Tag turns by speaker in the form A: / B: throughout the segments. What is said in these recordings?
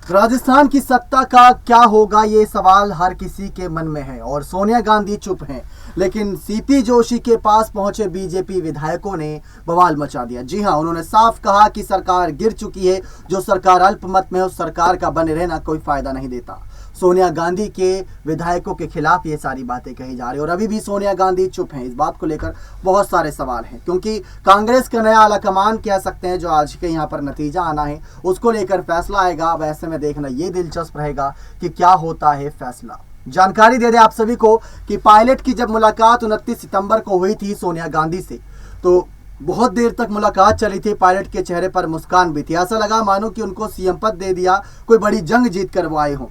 A: राजस्थान की सत्ता का क्या होगा, ये सवाल हर किसी के मन में है और सोनिया गांधी चुप हैं। लेकिन सीपी जोशी के पास पहुंचे बीजेपी विधायकों ने बवाल मचा दिया। जी हां, उन्होंने साफ कहा कि सरकार गिर चुकी है, जो सरकार अल्पमत में है उस सरकार का बने रहना कोई फायदा नहीं देता। सोनिया गांधी के विधायकों के खिलाफ ये सारी बातें कही जा रही है और अभी भी सोनिया गांधी चुप हैं। इस बात को लेकर बहुत सारे सवाल हैं, क्योंकि कांग्रेस का नया आलाकमान कह सकते हैं, जो आज के यहाँ पर नतीजा आना है उसको लेकर फैसला आएगा। वैसे में देखना ये दिलचस्प रहेगा कि क्या होता है फैसला। जानकारी दे दें आप सभी को कि पायलट की जब मुलाकात 29 सितंबर को हुई थी सोनिया गांधी से, तो बहुत देर तक मुलाकात चली थी। पायलट के चेहरे पर मुस्कान भी थी, ऐसा लगा मानो कि उनको सीएम पद दे दिया, कोई बड़ी जंग जीत कर वो आए हों।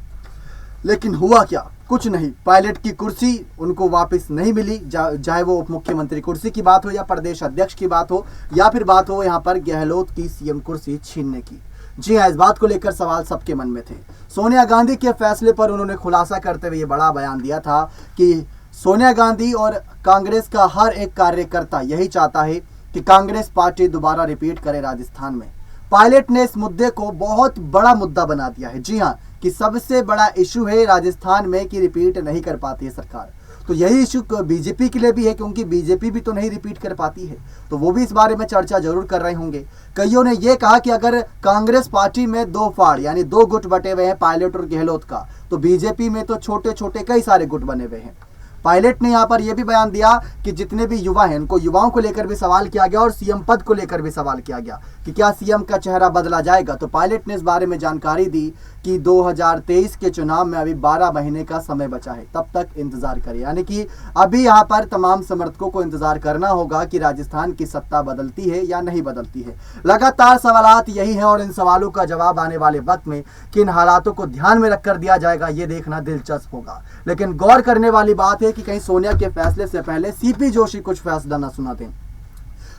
A: लेकिन हुआ क्या, कुछ नहीं। पायलट की कुर्सी उनको वापस नहीं मिली, चाहे वो उप मुख्यमंत्री कुर्सी की बात हो या प्रदेश अध्यक्ष की बात हो या फिर बात हो यहाँ पर गहलोत की सीएम कुर्सी छीनने की। जी हाँ, इस बात को लेकर सवाल सबके मन में थे। सोनिया गांधी के फैसले पर उन्होंने खुलासा करते हुए ये बड़ा बयान दिया था कि सोनिया गांधी और कांग्रेस का हर एक कार्यकर्ता यही चाहता है कि कांग्रेस पार्टी दोबारा रिपीट करे राजस्थान में। पायलट ने इस मुद्दे को बहुत बड़ा मुद्दा बना दिया है। जी हाँ, कि सबसे बड़ा इशू है राजस्थान में कि रिपीट नहीं कर पाती है सरकार। तो यही इशू बीजेपी के लिए भी है, क्योंकि बीजेपी भी तो नहीं रिपीट कर पाती है, तो वो भी इस बारे में चर्चा जरूर कर रहे होंगे। कईयों ने ये कहा कि अगर कांग्रेस पार्टी में दो फाड़ यानी दो गुट बटे हुए हैं पायलट और गहलोत का, तो बीजेपी में तो छोटे छोटे कई सारे गुट बने हुए हैं। पायलट ने यहाँ पर यह भी बयान दिया कि जितने भी युवा हैं उनको युवाओं को लेकर भी सवाल किया गया और सीएम पद को लेकर भी सवाल किया गया कि क्या सीएम का चेहरा बदला जाएगा। तो पायलट ने इस बारे में जानकारी दी कि 2023 के चुनाव में अभी 12 महीने का समय बचा है, तब तक इंतजार करें। यानी कि अभी यहाँ पर तमाम समर्थकों को इंतजार करना होगा कि राजस्थान की सत्ता बदलती है या नहीं बदलती है। लगातार सवालात यही हैं और इन सवालों का जवाब आने वाले वक्त में किन हालातों को ध्यान में रखकर दिया जाएगा, ये देखना दिलचस्प होगा। लेकिन गौर करने वाली बात है कि कहीं सोनिया के फैसले से पहले सीपी जोशी कुछ फैसला न सुना दें,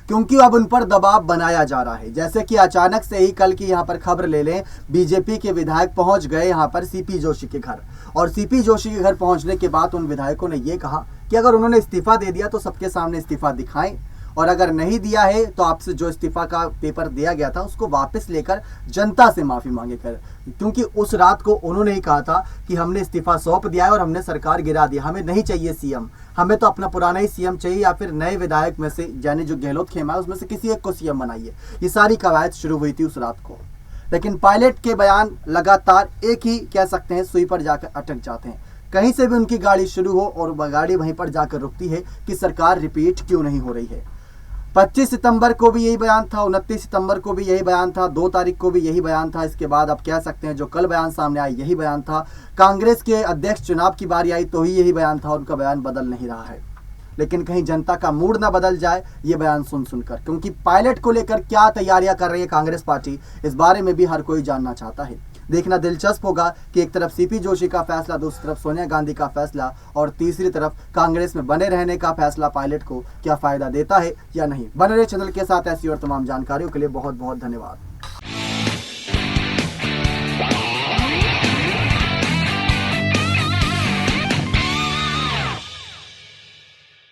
A: क्योंकि अब उन पर दबाव बनाया जा रहा है। जैसे कि अचानक से ही कल की यहाँ पर खबर ले लें, बीजेपी के विधायक पहुंच गए यहाँ पर सीपी जोशी के घर, और सीपी जोशी के घर पहुंचने के बाद उन विधायकों ने ये कहा कि अगर उन्होंने इस्तीफा दे दिया तो सबके सामने इस्तीफा दिखाएं, और अगर नहीं दिया है तो आपसे जो इस्तीफा का पेपर दिया गया था उसको वापस लेकर जनता से माफी मांगे कर। क्योंकि उस रात को उन्होंने ही कहा था कि हमने इस्तीफा सौंप दिया है और हमने सरकार गिरा दिया, हमें नहीं चाहिए सीएम, हमें तो अपना पुराना ही सीएम चाहिए, या फिर नए विधायक में से यानी जो गहलोत खेमा है उसमें से किसी एक को सीएम बनाइए। ये सारी कवायद शुरू हुई थी उस रात को। लेकिन पायलट के बयान लगातार एक ही कह सकते हैं सुई पर जाकर अटक जाते हैं। कहीं से भी उनकी गाड़ी शुरू हो और गाड़ी वहीं पर जाकर रुकती है कि सरकार रिपीट क्यों नहीं हो रही है। 25 सितंबर को भी यही बयान था, 29 सितंबर को भी यही बयान था, 2 तारीख को भी यही बयान था। इसके बाद आप कह सकते हैं जो कल बयान सामने आया यही बयान था। कांग्रेस के अध्यक्ष चुनाव की बारी आई तो ही यही बयान था, उनका बयान बदल नहीं रहा है। लेकिन कहीं जनता का मूड ना बदल जाए ये बयान सुन सुनकर, क्योंकि पायलट को लेकर क्या तैयारियां कर रही है कांग्रेस पार्टी, इस बारे में भी हर कोई जानना चाहता है। देखना दिलचस्प होगा कि एक तरफ सीपी जोशी का फैसला, दूसरी तरफ सोनिया गांधी का फैसला और तीसरी तरफ कांग्रेस में बने रहने का फैसला पायलट को क्या फायदा देता है या नहीं। बने रहे चैनल के साथ, ऐसी और तमाम जानकारियों के लिए बहुत बहुत धन्यवाद।